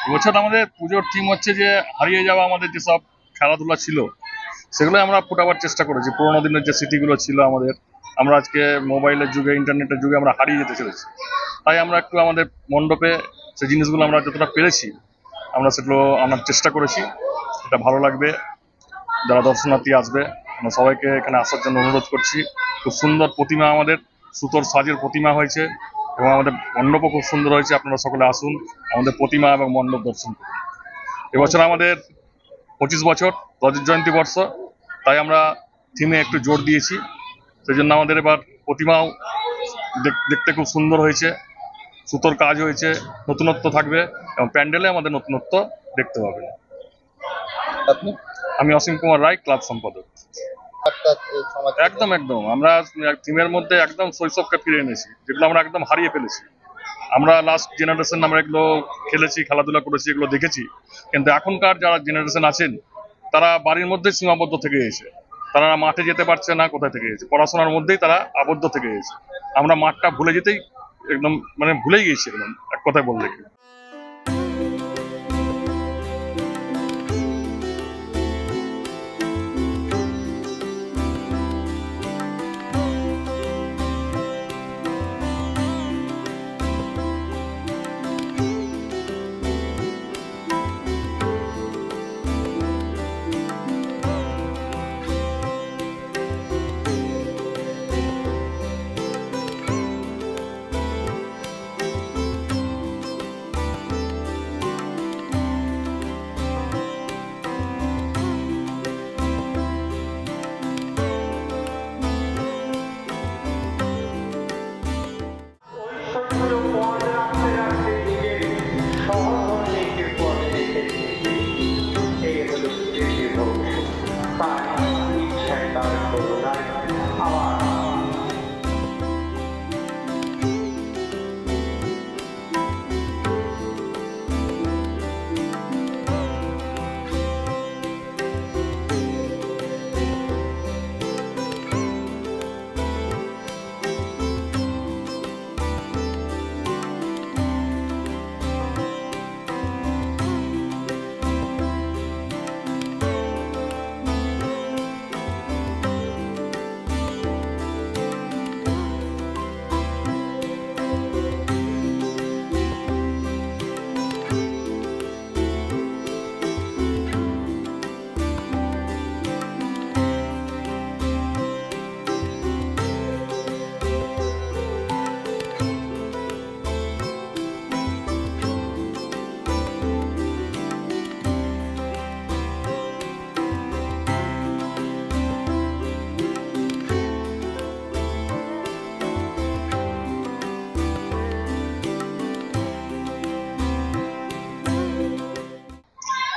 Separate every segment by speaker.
Speaker 1: এবছর আমাদের পুজোর থিম হচ্ছে যে হারিয়ে যাওয়া আমাদের যেসব খেলাধুলা ছিল সেগুলো আমরা ফোটাবার চেষ্টা করেছি। পুরোনো দিনের যে স্মৃতিগুলো ছিল আমাদের, আমরা আজকে মোবাইলের যুগে ইন্টারনেটের যুগে আমরা হারিয়ে যেতে চলেছি। তাই আমরা একটু আমাদের মণ্ডপে সেই জিনিসগুলো আমরা যতটা পেরেছি আমরা সেগুলো আনার চেষ্টা করেছি। এটা ভালো লাগবে যারা দর্শনার্থী আসবে, আমরা সবাইকে এখানে আসার জন্য অনুরোধ করছি। খুব সুন্দর প্রতিমা, আমাদের সুতোর সাজের প্রতিমা হয়েছে এবং আমাদের মণ্ডপও খুব সুন্দর হয়েছে। আপনারা সকলে আসুন আমাদের প্রতিমা এবং মণ্ডপ দর্শন করুন। এবছর আমাদের 25 বছর রজত জয়ন্তী বর্ষ, তাই আমরা থিমে একটু জোর দিয়েছি। সেই জন্য আমাদের এবার প্রতিমাও দেখতে খুব সুন্দর হয়েছে, সুতোর কাজ হয়েছে, নতুনত্ব থাকবে এবং প্যান্ডেলে আমাদের নতুনত্ব দেখতে পাবে।
Speaker 2: আপনি
Speaker 1: আমি অসীম কুমার রায়, ক্লাব সম্পাদক। একদম একদম আমরা থিমের মধ্যে একদম শৈশবকে ফিরে এনেছি, যেগুলো আমরা একদম হারিয়ে ফেলেছি। আমরা লাস্ট জেনারেশন আমরা এগুলো খেলেছি, খেলাধুলা করেছি, এগুলো দেখেছি। কিন্তু এখনকার যারা জেনারেশন আছেন তারা বাড়ির মধ্যে সীমাবদ্ধ থেকে গেছে, তারা মাঠে যেতে পারছে না। কোথায় থেকে গেছে? পড়াশোনার মধ্যেই তারা আবদ্ধ থেকে গেছে। আমরা মাঠটা ভুলে যেতেই একদম ভুলেই গেছি একদম, এক কথায় বললে কি।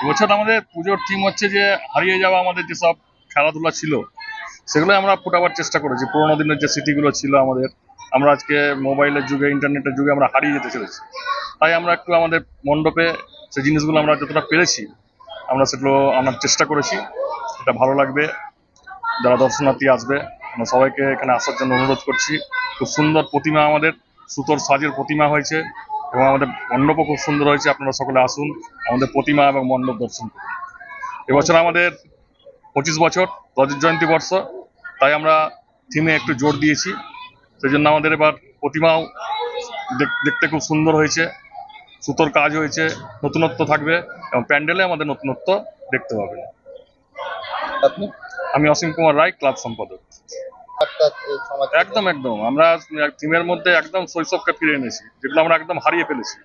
Speaker 1: এবছর আমাদের পুজোর থিম হচ্ছে যে হারিয়ে যাওয়া আমাদের যেসব খেলাধুলা ছিল সেগুলো আমরা ফোটাবার চেষ্টা করেছি। পুরোনো দিনের যে স্মৃতিগুলো ছিল আমাদের, আমরা আজকে মোবাইলের যুগে ইন্টারনেটের যুগে আমরা হারিয়ে যেতে চলেছি। তাই আমরা একটু আমাদের মণ্ডপে সেই জিনিসগুলো আমরা যতটা পেরেছি আমরা সেগুলো আনার চেষ্টা করেছি। এটা ভালো লাগবে যারা দর্শনার্থী আসবে, আমরা সবাইকে এখানে আসার জন্য অনুরোধ করছি। খুব সুন্দর প্রতিমা, আমাদের সুতোর সাজের প্রতিমা হয়েছে এবং আমাদের মণ্ডপও খুব সুন্দর হয়েছে। আপনারা সকলে আসুন আমাদের প্রতিমা এবং মণ্ডপ দর্শন করুন। এবছর আমাদের 25 বছর রজত জয়ন্তী বর্ষ, তাই আমরা থিমে একটু জোর দিয়েছি। সেই জন্য আমাদের এবার প্রতিমাও দেখতে খুব সুন্দর হয়েছে, সুতোর কাজ হয়েছে, নতুনত্ব থাকবে এবং প্যান্ডেলে আমাদের নতুনত্ব দেখতে পাবে।
Speaker 2: আপনি
Speaker 1: আমি অসীম কুমার রায়, ক্লাব সম্পাদক। একদম একদম আমরা থিমের মধ্যে একদম শৈশবকে ফিরে এনেছি, যেগুলো আমরা একদম হারিয়ে ফেলেছি।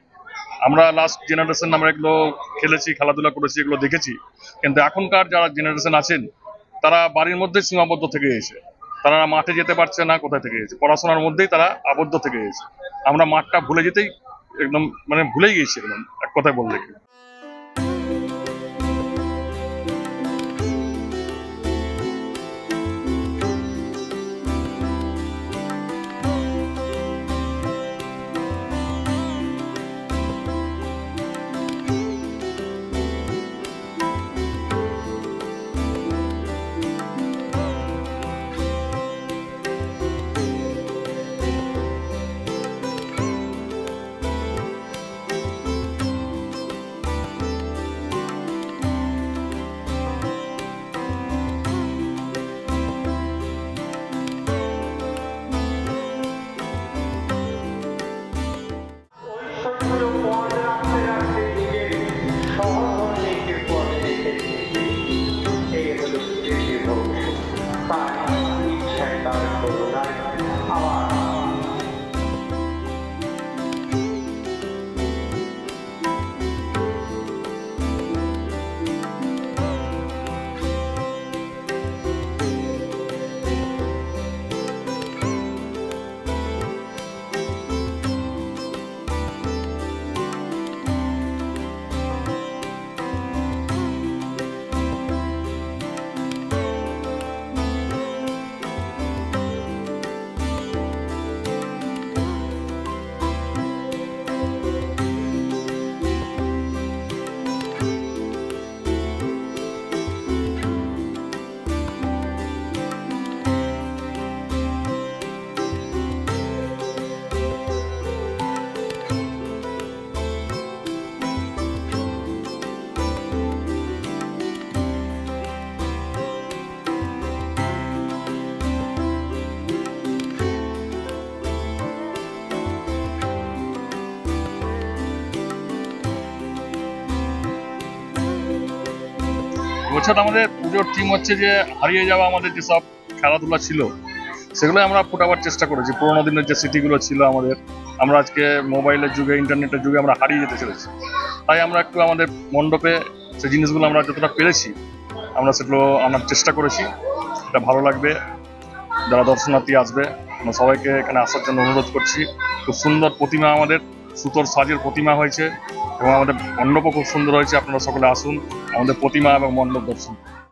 Speaker 1: আমরা লাস্ট জেনারেশন আমরা এগুলো খেলেছি, খেলাধুলা করেছি, এগুলো দেখেছি। কিন্তু এখনকার যারা জেনারেশন আছেন তারা বাড়ির মধ্যে সীমাবদ্ধ থেকে গেছে, তারা মাঠে যেতে পারছে না। কোথায় থেকে গেছে? পড়াশোনার মধ্যেই তারা আবদ্ধ থেকে গেছে। আমরা মাঠটা ভুলে যেতেই একদম ভুলেই গেছি একদম, এক কথায় বললে কি। এবছর আমাদের পুজোর থিম হচ্ছে যে হারিয়ে যাওয়া আমাদের যেসব খেলাধুলা ছিল সেগুলো আমরা ফোটাবার চেষ্টা করেছি। পুরোনো দিনের যে স্মৃতিগুলো ছিল আমাদের, আমরা আজকে মোবাইলের যুগে ইন্টারনেটের যুগে আমরা হারিয়ে যেতে চলেছি। তাই আমরা একটু আমাদের মণ্ডপে সেই জিনিসগুলো আমরা যতটা পেরেছি আমরা সেগুলো আনার চেষ্টা করেছি। এটা ভালো লাগবে যারা দর্শনার্থী আসবে, আমরা সবাইকে এখানে আসার জন্য অনুরোধ করছি। খুব সুন্দর প্রতিমা, আমাদের সুতোর সাজের প্রতিমা হয়েছে এবং আমাদের মণ্ডপও খুব সুন্দর হয়েছে। আপনারা সকলে আসুন আমাদের প্রতিমা এবং মণ্ডপ দর্শন।